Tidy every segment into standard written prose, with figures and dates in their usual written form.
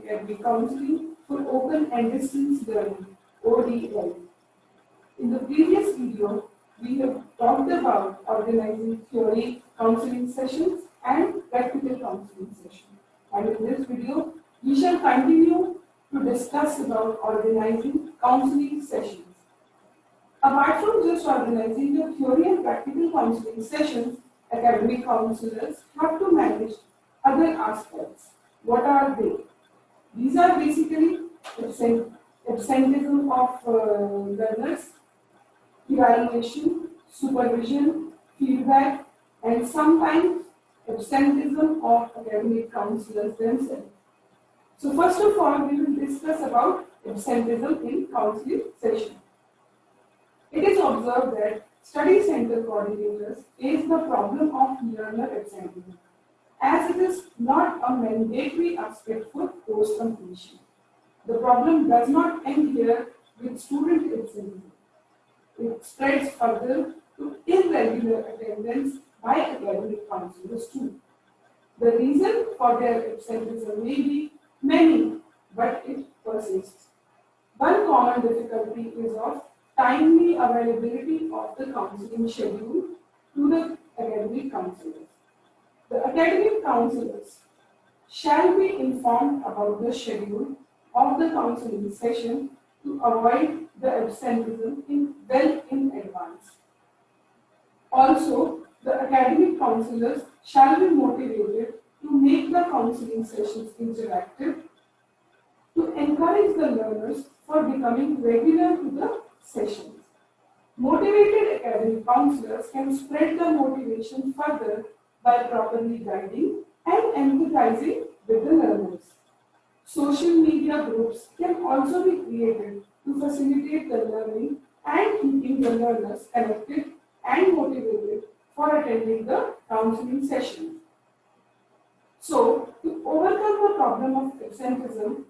Academic Counseling for Open and Distance Learning, ODL. In the previous video, we have talked about organizing theory counseling sessions and practical counseling sessions. And in this video, we shall continue to discuss about organizing counseling sessions. Apart from just organizing the theory and practical counseling sessions, academic counselors have to manage other aspects. What are they? These are basically absenteeism of learners, evaluation, supervision, feedback, and sometimes absenteeism of academic counselors themselves. So first of all, we will discuss about absenteeism in counseling session. It is observed that study center coordinators face the problem of learner absenteeism, as it is not a mandatory aspect for course completion. The problem does not end here with student absenteeism. It spreads further to irregular attendance by academic counselors too. The reason for their absenteeism may be many, but it persists. One common difficulty is of timely availability of the counseling schedule to the academic counselors. The academic counselors shall be informed about the schedule of the counseling session to avoid the absenteeism well in advance. Also, the academic counselors shall be motivated to make the counseling sessions interactive, to encourage the learners for becoming regular to the sessions. Motivated academic counselors can spread the motivation further by properly guiding and empathizing with the learners. Social media groups can also be created to facilitate the learning and keeping the learners connected and motivated for attending the counseling session. So, to overcome the problem of absenteeism,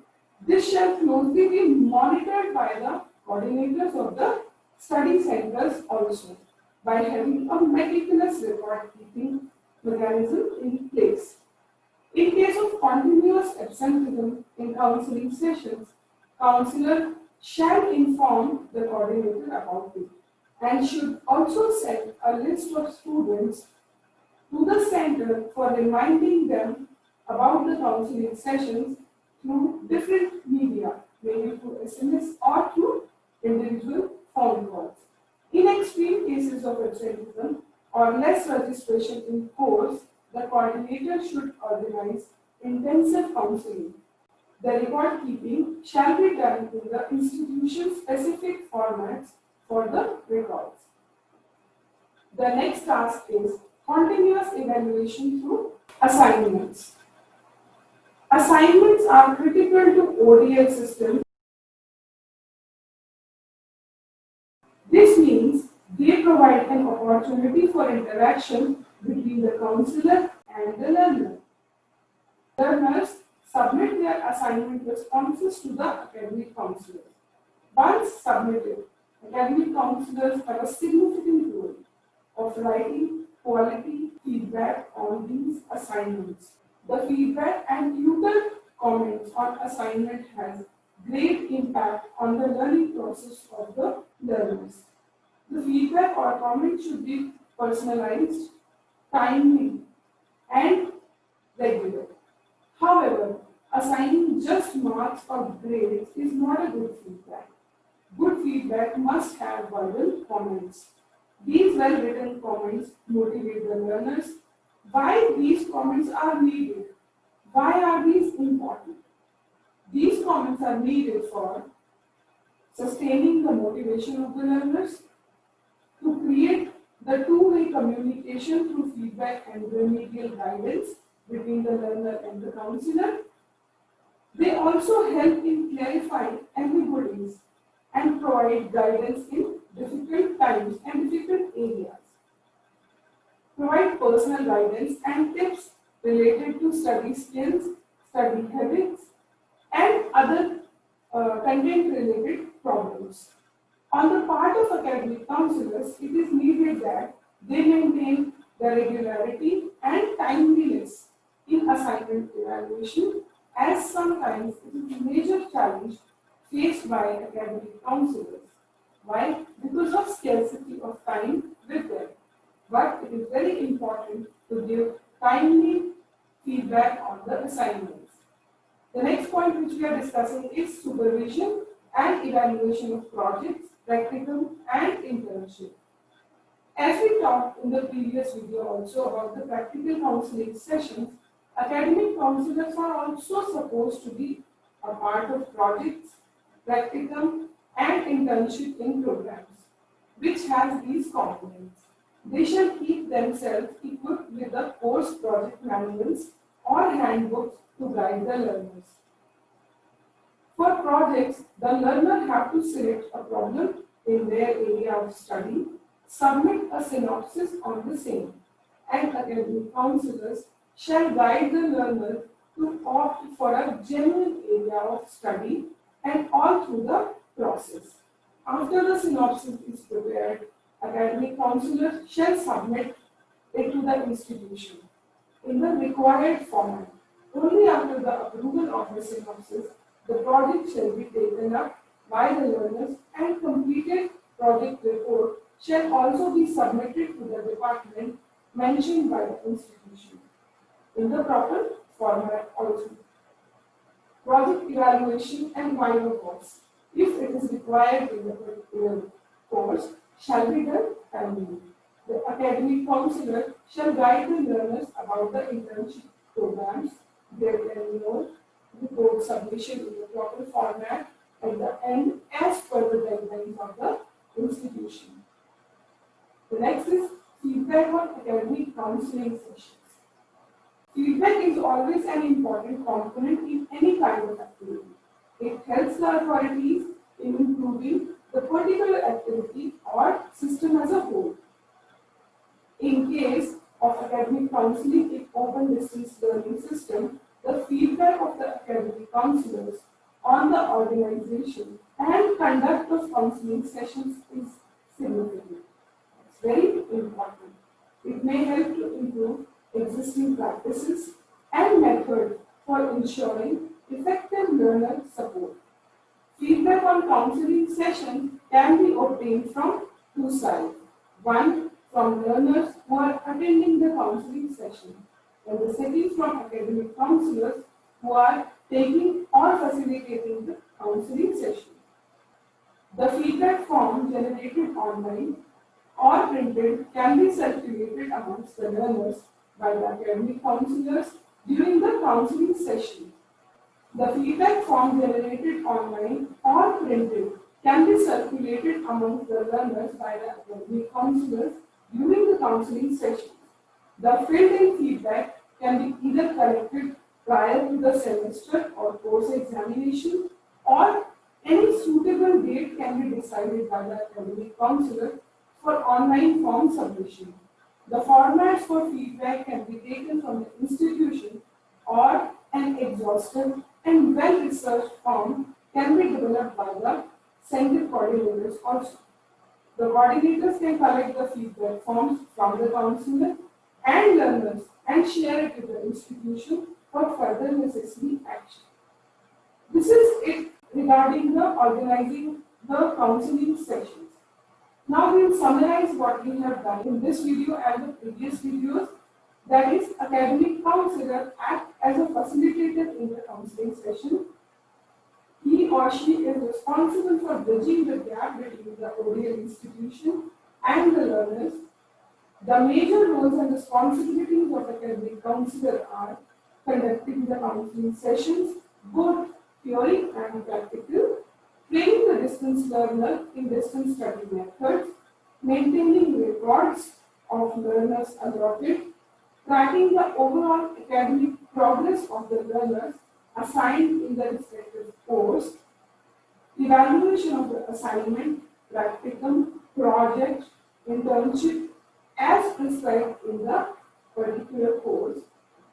this shall closely be monitored by the coordinators of the study centers also, by having a meticulous record-keeping mechanism in place. In case of continuous absenteeism in counseling sessions, counselor shall inform the coordinator about it and should also send a list of students to the center for reminding them about the counseling sessions through different media, maybe through SMS or through individual phone calls. In extreme cases of absenteeism or less registration in course, the coordinator should organize intensive counseling. The record keeping shall be done in the institution-specific formats for the records. The next task is continuous evaluation through assignments. Assignments are critical to ODL system. This means they provide an opportunity for interaction between the counselor and the learner. Learners submit their assignment responses to the academic counselor. Once submitted, academic counselors have a significant role of writing quality feedback on these assignments. The feedback and tutor comments on assignment has great impact on the learning process of the learners. The feedback or comment should be personalized, timely, and regular. However, assigning just marks or grades is not a good feedback. Good feedback must have verbal comments. These well-written comments motivate the learners. Why these comments are needed? Why are these important? These comments are needed for sustaining the motivation of the learners, to create the two-way communication through feedback and remedial guidance between the learner and the counselor. They also help in clarifying ambiguities and provide guidance in difficult times and difficult areas. Provide personal guidance and tips related to study skills, study habits, and other content-related problems. On the part of academic counselors, it is needed that they maintain the regularity and timeliness in assignment evaluation as sometimes it is a major challenge faced by academic counselors. Why? Because of scarcity of time with them. But it is very important to give timely feedback on the assignments. The next point which we are discussing is supervision and evaluation of projects, practicum and internship. As we talked in the previous video also about the practical counseling sessions, academic counselors are also supposed to be a part of projects, practicum and internship in programs, which has these components. They shall keep themselves equipped with the course project manuals or handbooks to guide the learners. For projects, the learner have to select a problem in their area of study, submit a synopsis on the same, and academic counselors shall guide the learner to opt for a genuine area of study and all through the process. After the synopsis is prepared, academic counselor shall submit it to the institution in the required format. Only after the approval of the synopsis, the project shall be taken up by the learners and completed project report shall also be submitted to the department mentioned by the institution in the proper format also. Project evaluation and viva course, if it is required in the particular course, shall be done timely. The academic counselor shall guide the learners about the internship programs, their tenure, report submission in the proper format at the end as per the guidelines of the institution. The next is feedback on academic counseling sessions. Feedback is always an important component in any kind of activity. It helps the authorities in improving the particular activity or system as a whole. In case of academic counseling in open distance learning system, the feedback of the academic counselors on the organization and conduct of counseling sessions is significant. It's very important. It may help to improve existing practices and methods for ensuring effective learner support. Feedback on counseling sessions can be obtained from two sides. One, from learners who are attending the counseling session, and the second from academic counselors who are taking or facilitating the counseling session. The feedback form generated online or printed can be circulated amongst the learners by the academic counselors during the counseling session. The feedback form generated online or printed can be circulated amongst the learners by the academic counselors during the counseling session. The filled-in feedback can be either collected prior to the semester or course examination, or any suitable date can be decided by the academic counselor for online form submission. The formats for feedback can be taken from the institution, or an exhaustive and well-researched form can be developed by the center coordinators also. The coordinators can collect the feedback forms from the counselor and learners and share it with the institution for further necessary action. This is it regarding the organizing the counseling sessions. Now we will summarize what we have done in this video and the previous videos. That is, academic counselor acts as a facilitator in the counseling session. He or she is responsible for bridging the gap between the ODL institution and the learners. The major roles and responsibilities of academic counselor are conducting the counseling sessions, both theory and practical, training the distance learner in distance study methods, maintaining records of learners allotted, tracking the overall academic progress of the learners assigned in the respective course, evaluation of the assignment, practicum, project, internship as prescribed in the particular course,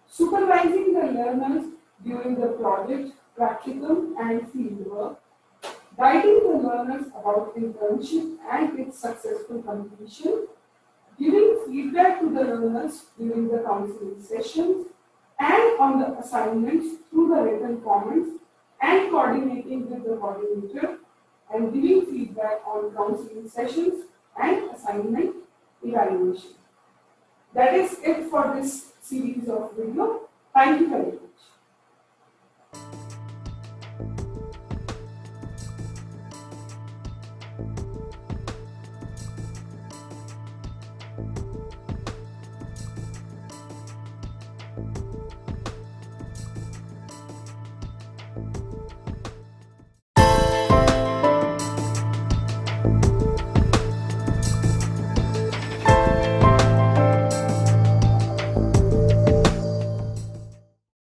supervising the learners during the project, practicum and fieldwork, guiding the learners about internship and its successful completion, giving feedback to the learners during the counseling sessions, and on the assignments through the written comments and coordinating with the coordinator and giving feedback on counseling sessions and assignment evaluation. That is it for this series of video. Thank you very much.